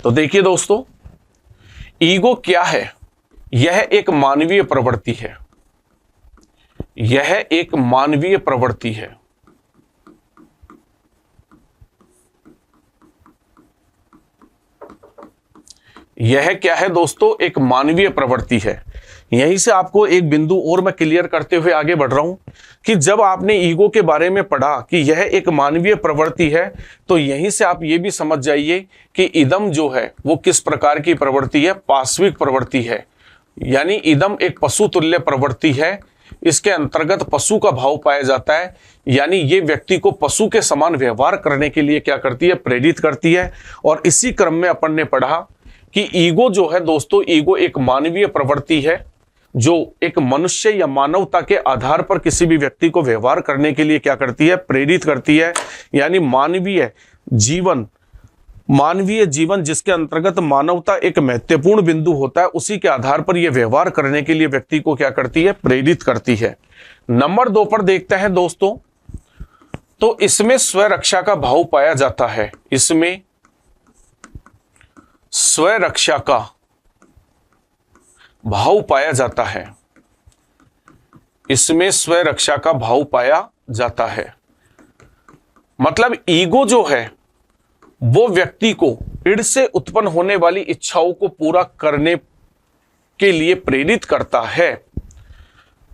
तो देखिए दोस्तों, ईगो क्या है? यह एक मानवीय प्रवृत्ति है। यह एक मानवीय प्रवृत्ति है। यह क्या है दोस्तों? एक मानवीय प्रवृत्ति है। यहीं से आपको एक बिंदु और मैं क्लियर करते हुए आगे बढ़ रहा हूं कि जब आपने ईगो के बारे में पढ़ा कि यह एक मानवीय प्रवृत्ति है, तो यहीं से आप ये भी समझ जाइए कि इदम जो है वो किस प्रकार की प्रवृत्ति है? पाश्विक प्रवृत्ति है। यानी इदम एक पशु तुल्य प्रवृत्ति है। इसके अंतर्गत पशु का भाव पाया जाता है। यानी ये व्यक्ति को पशु के समान व्यवहार करने के लिए क्या करती है? प्रेरित करती है। और इसी क्रम में अपन ने पढ़ा कि ईगो जो है दोस्तों, ईगो एक मानवीय प्रवृत्ति है जो एक मनुष्य या मानवता के आधार पर किसी भी व्यक्ति को व्यवहार करने के लिए क्या करती है? प्रेरित करती है। यानी मानवीय जीवन जिसके अंतर्गत मानवता एक महत्वपूर्ण बिंदु होता है, उसी के आधार पर यह व्यवहार करने के लिए व्यक्ति को क्या करती है? प्रेरित करती है। नंबर 2 पर देखते हैं दोस्तों, तो इसमें स्वरक्षा का भाव पाया जाता है। इसमें स्वरक्षा का भाव पाया जाता है। इसमें स्वरक्षा का भाव पाया जाता है। मतलब ईगो जो है वो व्यक्ति को ईड़ से उत्पन्न होने वाली इच्छाओं को पूरा करने के लिए प्रेरित करता है।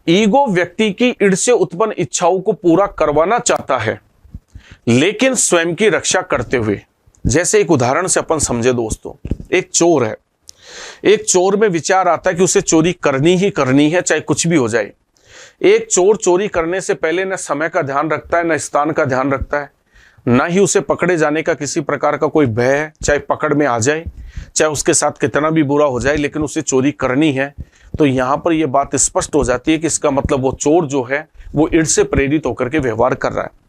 ईगो व्यक्ति की ईड़ से उत्पन्न इच्छाओं को पूरा करवाना चाहता है, लेकिन स्वयं की रक्षा करते हुए। जैसे एक उदाहरण से अपन समझे दोस्तों, एक चोर है। एक चोर में विचार आता है कि उसे चोरी करनी ही करनी है, चाहे कुछ भी हो जाए। एक चोर चोरी करने से पहले न समय का ध्यान रखता है, न स्थान का ध्यान रखता है, न ही उसे पकड़े जाने का किसी प्रकार का कोई भय है। चाहे पकड़ में आ जाए, चाहे उसके साथ कितना भी बुरा हो जाए, लेकिन उसे चोरी करनी है। तो यहाँ पर यह बात स्पष्ट हो जाती है कि इसका मतलब वो चोर जो है वो ईड़ से प्रेरित होकर के व्यवहार कर रहा है।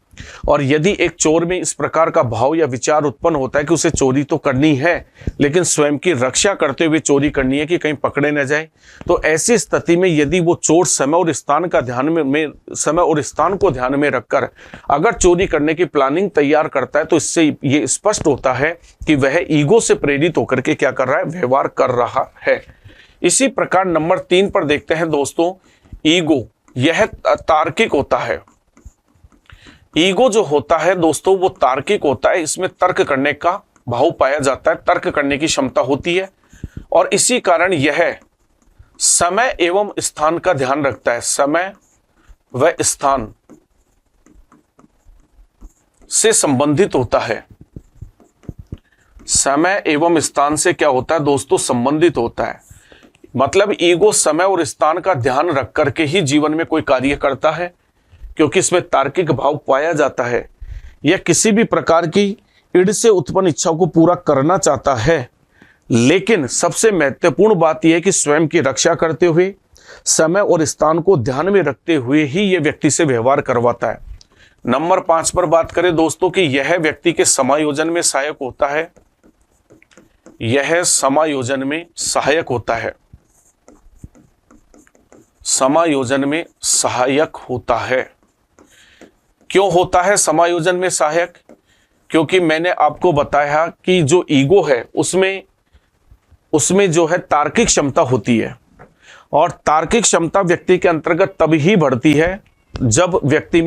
और यदि एक चोर में इस प्रकार का भाव या विचार उत्पन्न होता है कि उसे चोरी तो करनी है, लेकिन स्वयं की रक्षा करते हुए चोरी करनी है कि कहीं पकड़े न जाए, तो ऐसी स्थिति में यदि वो चोर समय और स्थान को ध्यान में रखकर अगर चोरी करने की प्लानिंग तैयार करता है, तो इससे ये स्पष्ट होता है कि वह ईगो से प्रेरित होकर के क्या कर रहा है? व्यवहार कर रहा है। इसी प्रकार नंबर 3 पर देखते हैं दोस्तों, ईगो यह तार्किक होता है। ईगो जो होता है दोस्तों वो तार्किक होता है। इसमें तर्क करने का भाव पाया जाता है, तर्क करने की क्षमता होती है। और इसी कारण यह समय एवं स्थान का ध्यान रखता है। समय व स्थान से संबंधित होता है। समय एवं स्थान से क्या होता है दोस्तों? संबंधित होता है। मतलब ईगो समय और स्थान का ध्यान रख करके ही जीवन में कोई कार्य करता है, क्योंकि इसमें तार्किक भाव पाया जाता है। यह किसी भी प्रकार की ईड़ से उत्पन्न इच्छाओं को पूरा करना चाहता है, लेकिन सबसे महत्वपूर्ण बात यह है कि स्वयं की रक्षा करते हुए, समय और स्थान को ध्यान में रखते हुए ही यह व्यक्ति से व्यवहार करवाता है। नंबर 5 पर बात करें दोस्तों कि यह व्यक्ति के समायोजन में सहायक होता है। यह समायोजन में सहायक होता है। समायोजन में सहायक होता है। क्यों होता है समायोजन में सहायक? क्योंकि मैंने आपको बताया कि जो ईगो है उसमें जो है तार्किक क्षमता होती है, और तार्किक क्षमता व्यक्ति के अंतर्गत तब ही बढ़ती है जब व्यक्ति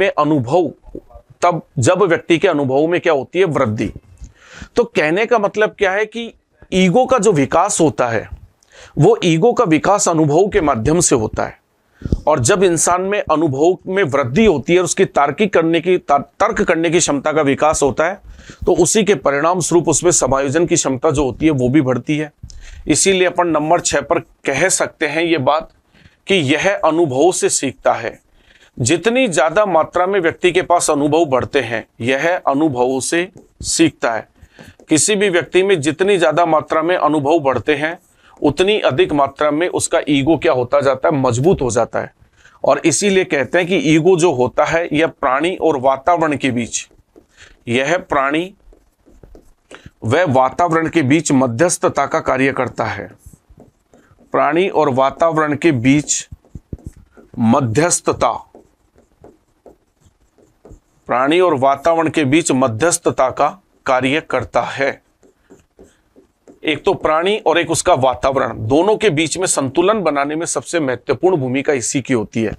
के अनुभव में क्या होती है? वृद्धि। तो कहने का मतलब क्या है कि ईगो का जो विकास होता है वो ईगो का विकास अनुभव के माध्यम से होता है। और जब इंसान में अनुभव में वृद्धि होती है, उसकी तर्क करने की क्षमता का विकास होता है, तो उसी के परिणाम स्वरूप उसमें समायोजन की क्षमता जो होती है वो भी बढ़ती है। इसीलिए अपन नंबर 6 पर कह सकते हैं ये बात कि यह अनुभव से सीखता है। जितनी ज्यादा मात्रा में व्यक्ति के पास अनुभव बढ़ते हैं, यह अनुभव से सीखता है। किसी भी व्यक्ति में जितनी ज्यादा मात्रा में अनुभव बढ़ते हैं, उतनी अधिक मात्रा में उसका ईगो क्या होता जाता है? मजबूत हो जाता है। और इसीलिए कहते हैं कि ईगो जो होता है यह प्राणी और वातावरण के बीच, यह प्राणी व वातावरण के बीच मध्यस्थता का कार्य करता है। प्राणी और वातावरण के बीच मध्यस्थता, प्राणी और वातावरण के बीच मध्यस्थता का कार्य करता है। एक तो प्राणी और एक उसका वातावरण, दोनों के बीच में संतुलन बनाने में सबसे महत्वपूर्ण भूमिका इसी की होती है।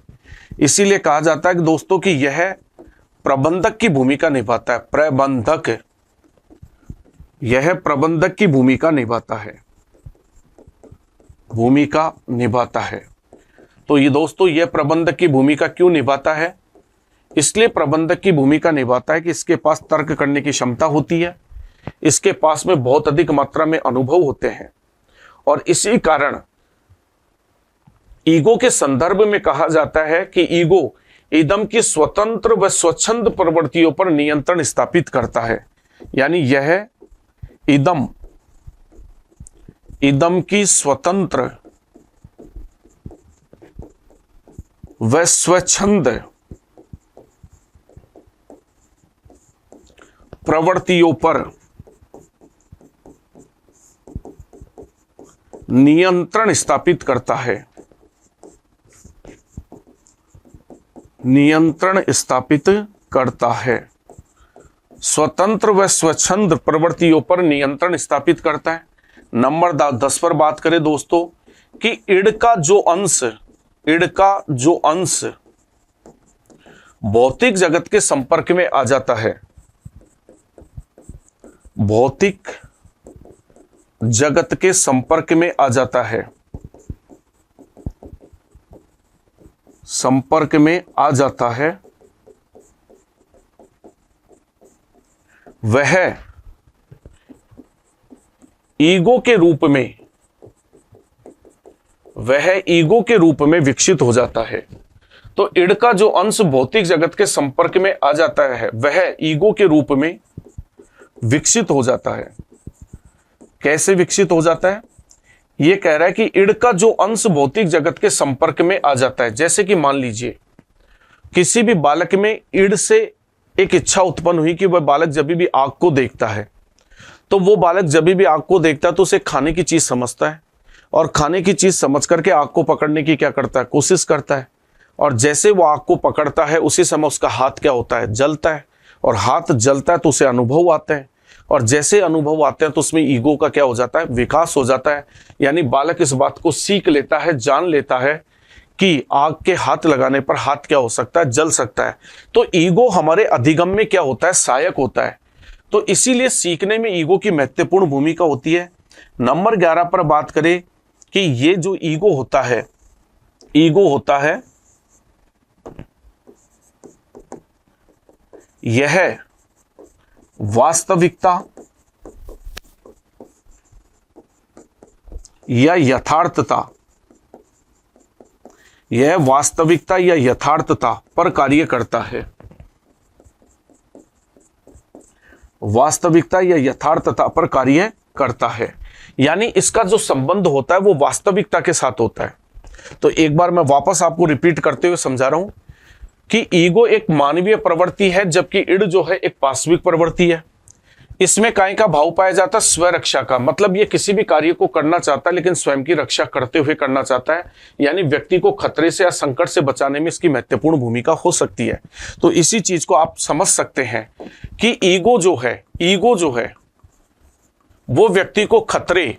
इसीलिए कहा जाता है कि दोस्तों कि यह प्रबंधक की भूमिका निभाता है। प्रबंधक, यह प्रबंधक की भूमिका निभाता है, भूमिका निभाता है। तो ये दोस्तों, यह प्रबंधक की भूमिका क्यों निभाता है? इसलिए प्रबंधक की भूमिका निभाता है कि इसके पास तर्क करने की क्षमता होती है, इसके पास में बहुत अधिक मात्रा में अनुभव होते हैं, और इसी कारण ईगो के संदर्भ में कहा जाता है कि ईगो इदम की स्वतंत्र व स्वच्छंद प्रवृत्तियों पर नियंत्रण स्थापित करता है। यानी यह इदम की स्वतंत्र व स्वच्छंद प्रवृत्तियों पर नियंत्रण स्थापित करता है, नियंत्रण स्थापित करता है। स्वतंत्र व स्वच्छंद प्रवृत्तियों पर नियंत्रण स्थापित करता है। नंबर 10 पर बात करें दोस्तों कि ईड़ का जो अंश भौतिक जगत के संपर्क में आ जाता है, भौतिक जगत के संपर्क में आ जाता है, संपर्क में आ जाता है, वह ईगो के रूप में विकसित हो जाता है। तो ईड़ का जो अंश भौतिक जगत के संपर्क में आ जाता है वह ईगो के रूप में विकसित हो जाता है। कैसे विकसित हो जाता है? यह कह रहा है कि ईड़ का जो अंश भौतिक जगत के संपर्क में आ जाता है, जैसे कि मान लीजिए किसी भी बालक में ईड़ से एक इच्छा उत्पन्न हुई कि वह बालक जब भी आग को देखता है, तो वो बालक जब भी आग को देखता है तो उसे खाने की चीज समझता है, और खाने की चीज समझ करके आग को पकड़ने की क्या करता है, कोशिश करता है। और जैसे वो आग को पकड़ता है उसी समय उसका हाथ क्या होता है, जलता है, और हाथ जलता है तो उसे अनुभव आते हैं, और जैसे अनुभव आते हैं तो उसमें ईगो का क्या हो जाता है, विकास हो जाता है। यानी बालक इस बात को सीख लेता है, जान लेता है कि आग के हाथ लगाने पर हाथ क्या हो सकता है, जल सकता है। तो ईगो हमारे अधिगम में क्या होता है, सहायक होता है। तो इसीलिए सीखने में ईगो की महत्वपूर्ण भूमिका होती है। नंबर 11 पर बात करें कि ये जो ईगो होता है, यह वास्तविकता या यथार्थता पर कार्य करता है, वास्तविकता या यथार्थता पर कार्य करता है। यानी इसका जो संबंध होता है वो वास्तविकता के साथ होता है। तो एक बार मैं वापस आपको रिपीट करते हुए समझा रहा हूं कि ईगो एक मानवीय प्रवृत्ति है, जबकि ईड़ जो है एक पाश्विक प्रवृत्ति है। इसमें काय का भाव पाया जाता है, स्वरक्षा का। मतलब ये किसी भी कार्य को करना चाहता है लेकिन स्वयं की रक्षा करते हुए करना चाहता है, यानी व्यक्ति को खतरे से या संकट से बचाने में इसकी महत्वपूर्ण भूमिका हो सकती है। तो इसी चीज को आप समझ सकते हैं कि ईगो जो है वो व्यक्ति को खतरे,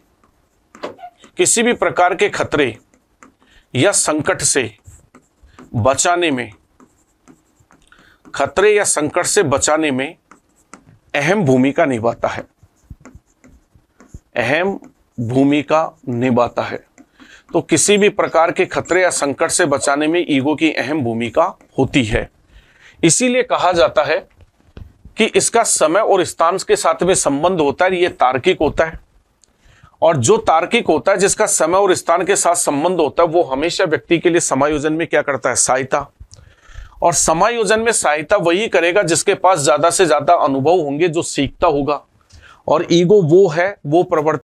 किसी भी प्रकार के खतरे या संकट से बचाने में अहम भूमिका निभाता है। तो किसी भी प्रकार के खतरे या संकट से बचाने में ईगो की अहम भूमिका होती है। इसीलिए कहा जाता है कि इसका समय और स्थान के साथ में संबंध होता है, ये तार्किक होता है। और जो तार्किक होता है, जिसका समय और स्थान के साथ संबंध होता है, वो हमेशा व्यक्ति के लिए समायोजन में क्या करता है, सहायता। और समायोजन में सहायता वही करेगा जिसके पास ज्यादा से ज्यादा अनुभव होंगे, जो सीखता होगा। और ईगो वो